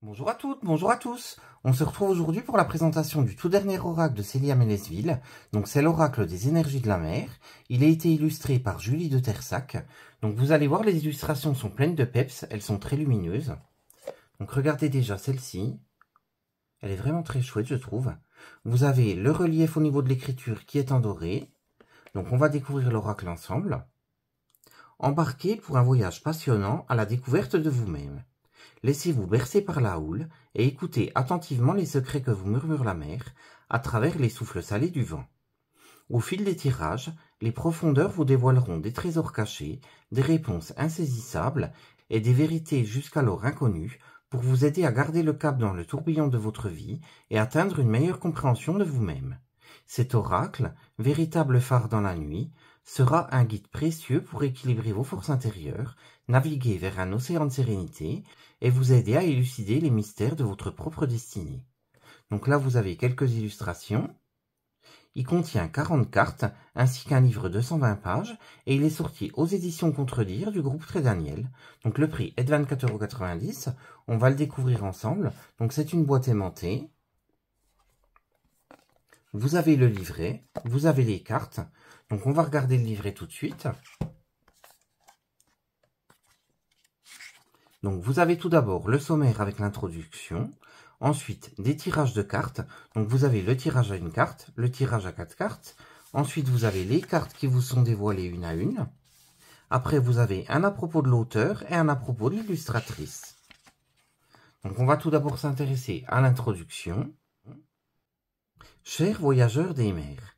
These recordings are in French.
Bonjour à toutes, bonjour à tous. On se retrouve aujourd'hui pour la présentation du tout dernier oracle de Célia Mélesville. Donc c'est l'oracle des énergies de la mer. Il a été illustré par Julie de Tersac. Donc vous allez voir, les illustrations sont pleines de peps, elles sont très lumineuses. Donc regardez déjà celle-ci. Elle est vraiment très chouette, je trouve. Vous avez le relief au niveau de l'écriture qui est en doré. Donc on va découvrir l'oracle ensemble. Embarquez pour un voyage passionnant à la découverte de vous-même. Laissez-vous bercer par la houle et écoutez attentivement les secrets que vous murmure la mer à travers les souffles salés du vent. Au fil des tirages, les profondeurs vous dévoileront des trésors cachés, des réponses insaisissables et des vérités jusqu'alors inconnues pour vous aider à garder le cap dans le tourbillon de votre vie et atteindre une meilleure compréhension de vous-même. Cet oracle, véritable phare dans la nuit, sera un guide précieux pour équilibrer vos forces intérieures, naviguer vers un océan de sérénité et vous aider à élucider les mystères de votre propre destinée. Donc là, vous avez quelques illustrations. Il contient 40 cartes ainsi qu'un livre de 120 pages et il est sorti aux éditions Contredire du groupe Très Daniel. Donc le prix est de 24,90 €. On va le découvrir ensemble. Donc c'est une boîte aimantée. Vous avez le livret, vous avez les cartes. Donc on va regarder le livret tout de suite. Donc vous avez tout d'abord le sommaire avec l'introduction, ensuite des tirages de cartes. Donc vous avez le tirage à une carte, le tirage à 4 cartes, ensuite vous avez les cartes qui vous sont dévoilées une à une. Après vous avez un à propos de l'auteur et un à propos de l'illustratrice. Donc on va tout d'abord s'intéresser à l'introduction. Chers voyageurs des mers,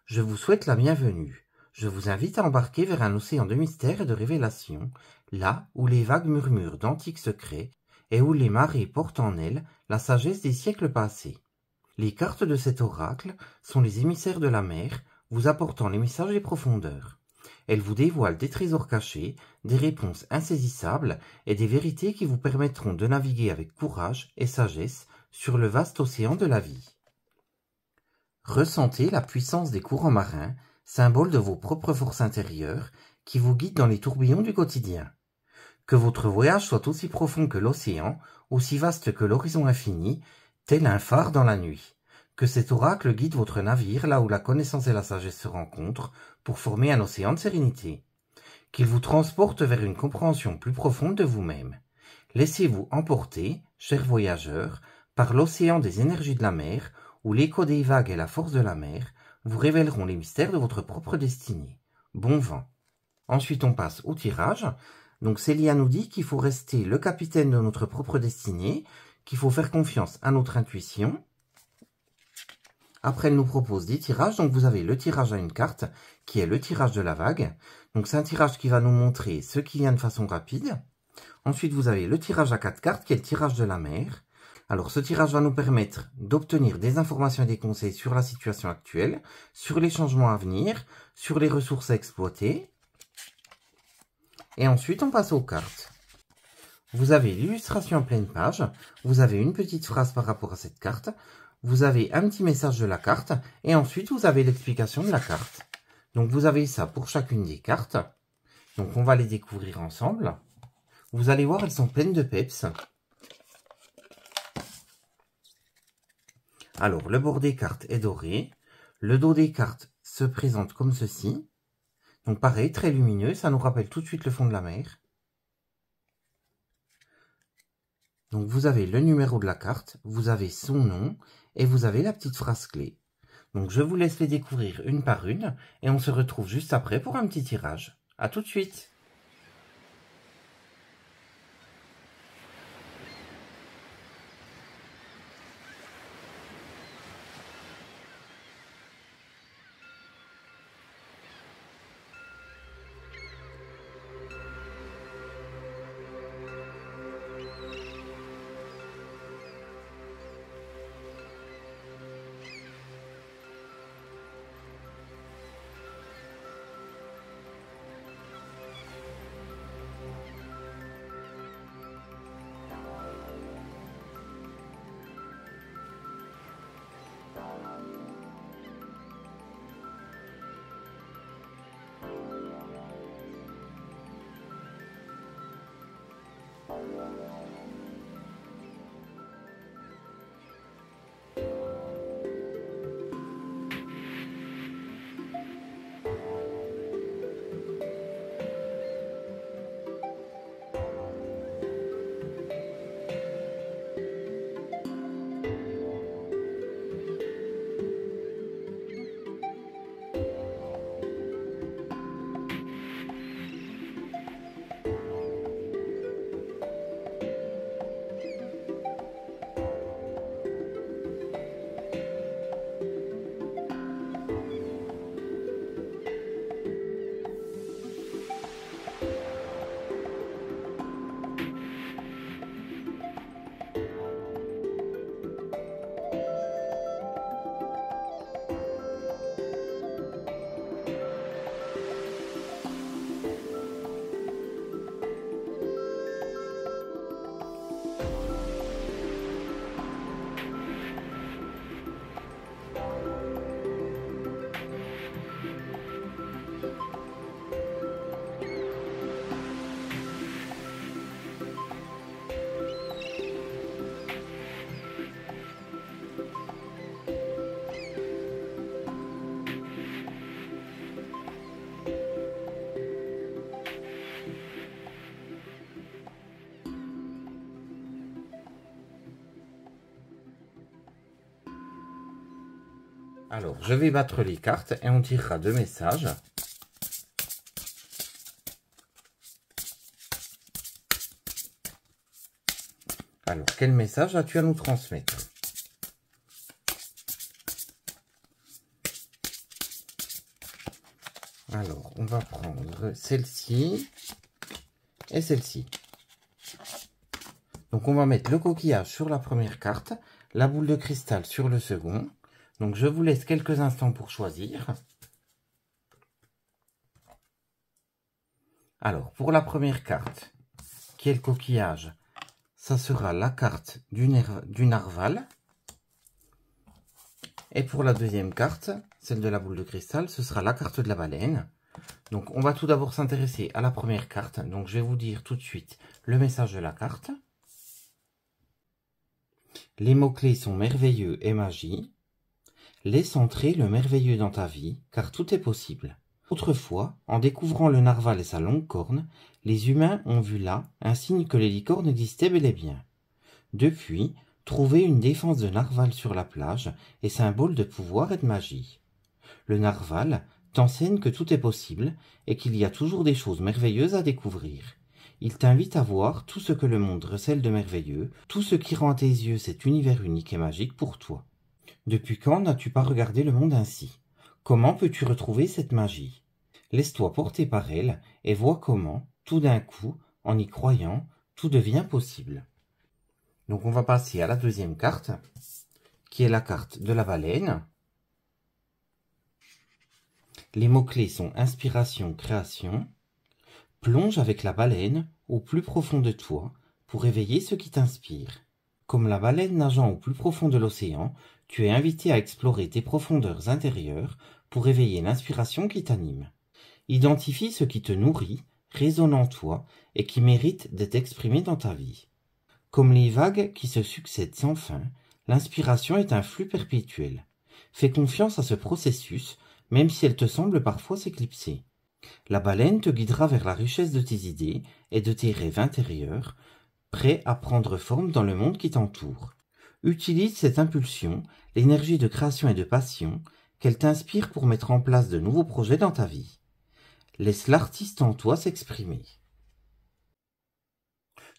je vous souhaite la bienvenue. Je vous invite à embarquer vers un océan de mystères et de révélations, là où les vagues murmurent d'antiques secrets et où les marées portent en elles la sagesse des siècles passés. Les cartes de cet oracle sont les émissaires de la mer, vous apportant les messages des profondeurs. Elles vous dévoilent des trésors cachés, des réponses insaisissables et des vérités qui vous permettront de naviguer avec courage et sagesse sur le vaste océan de la vie. Ressentez la puissance des courants marins, symbole de vos propres forces intérieures, qui vous guident dans les tourbillons du quotidien. Que votre voyage soit aussi profond que l'océan, aussi vaste que l'horizon infini, tel un phare dans la nuit. Que cet oracle guide votre navire là où la connaissance et la sagesse se rencontrent pour former un océan de sérénité. Qu'il vous transporte vers une compréhension plus profonde de vous-même. Laissez-vous emporter, chers voyageurs, par l'océan des énergies de la mer, où l'écho des vagues et la force de la mer vous révéleront les mystères de votre propre destinée. Bon vent. Ensuite, on passe au tirage. Donc Célia nous dit qu'il faut rester le capitaine de notre propre destinée, qu'il faut faire confiance à notre intuition. Après, elle nous propose des tirages. Donc vous avez le tirage à une carte, qui est le tirage de la vague. Donc c'est un tirage qui va nous montrer ce qui vient de façon rapide. Ensuite, vous avez le tirage à 4 cartes, qui est le tirage de la mer. Alors, ce tirage va nous permettre d'obtenir des informations et des conseils sur la situation actuelle, sur les changements à venir, sur les ressources à exploiter. Et ensuite, on passe aux cartes. Vous avez l'illustration en pleine page, vous avez une petite phrase par rapport à cette carte, vous avez un petit message de la carte, et ensuite, vous avez l'explication de la carte. Donc, vous avez ça pour chacune des cartes. Donc, on va les découvrir ensemble. Vous allez voir, elles sont pleines de peps. Alors, le bord des cartes est doré. Le dos des cartes se présente comme ceci. Donc pareil, très lumineux, ça nous rappelle tout de suite le fond de la mer. Donc vous avez le numéro de la carte, vous avez son nom et vous avez la petite phrase clé. Donc je vous laisse les découvrir une par une et on se retrouve juste après pour un petit tirage. À tout de suite! Alors, je vais battre les cartes et on tirera 2 messages. Alors, quel message as-tu à nous transmettre? Alors, on va prendre celle-ci et celle-ci. Donc, on va mettre le coquillage sur la première carte, la boule de cristal sur le second. Donc, je vous laisse quelques instants pour choisir. Alors, pour la première carte, qui est le coquillage, ça sera la carte du narval. Et pour la deuxième carte, celle de la boule de cristal, ce sera la carte de la baleine. Donc, on va tout d'abord s'intéresser à la première carte. Donc, je vais vous dire tout de suite le message de la carte. Les mots-clés sont merveilleux et magie. Laisse entrer le merveilleux dans ta vie, car tout est possible. Autrefois, en découvrant le narval et sa longue corne, les humains ont vu là un signe que les licornes existaient bel et bien. Depuis, trouver une défense de narval sur la plage est symbole de pouvoir et de magie. Le narval t'enseigne que tout est possible et qu'il y a toujours des choses merveilleuses à découvrir. Il t'invite à voir tout ce que le monde recèle de merveilleux, tout ce qui rend à tes yeux cet univers unique et magique pour toi. Depuis quand n'as-tu pas regardé le monde ainsi? Comment peux-tu retrouver cette magie? Laisse-toi porter par elle et vois comment, tout d'un coup, en y croyant, tout devient possible. Donc on va passer à la deuxième carte, qui est la carte de la baleine. Les mots-clés sont inspiration, création. Plonge avec la baleine au plus profond de toi pour éveiller ce qui t'inspire. Comme la baleine nageant au plus profond de l'océan, tu es invité à explorer tes profondeurs intérieures pour éveiller l'inspiration qui t'anime. Identifie ce qui te nourrit, résonne en toi et qui mérite d'être exprimé dans ta vie. Comme les vagues qui se succèdent sans fin, l'inspiration est un flux perpétuel. Fais confiance à ce processus, même si elle te semble parfois s'éclipser. La baleine te guidera vers la richesse de tes idées et de tes rêves intérieurs, prêts à prendre forme dans le monde qui t'entoure. Utilise cette impulsion, l'énergie de création et de passion, qu'elle t'inspire pour mettre en place de nouveaux projets dans ta vie. Laisse l'artiste en toi s'exprimer.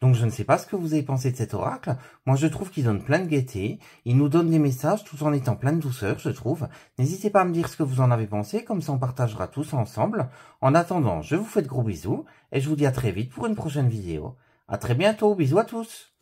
Donc je ne sais pas ce que vous avez pensé de cet oracle. Moi je trouve qu'il donne plein de gaieté. Il nous donne des messages tout en étant plein de douceur, je trouve. N'hésitez pas à me dire ce que vous en avez pensé, comme ça on partagera tous ensemble. En attendant, je vous fais de gros bisous et je vous dis à très vite pour une prochaine vidéo. À très bientôt, bisous à tous.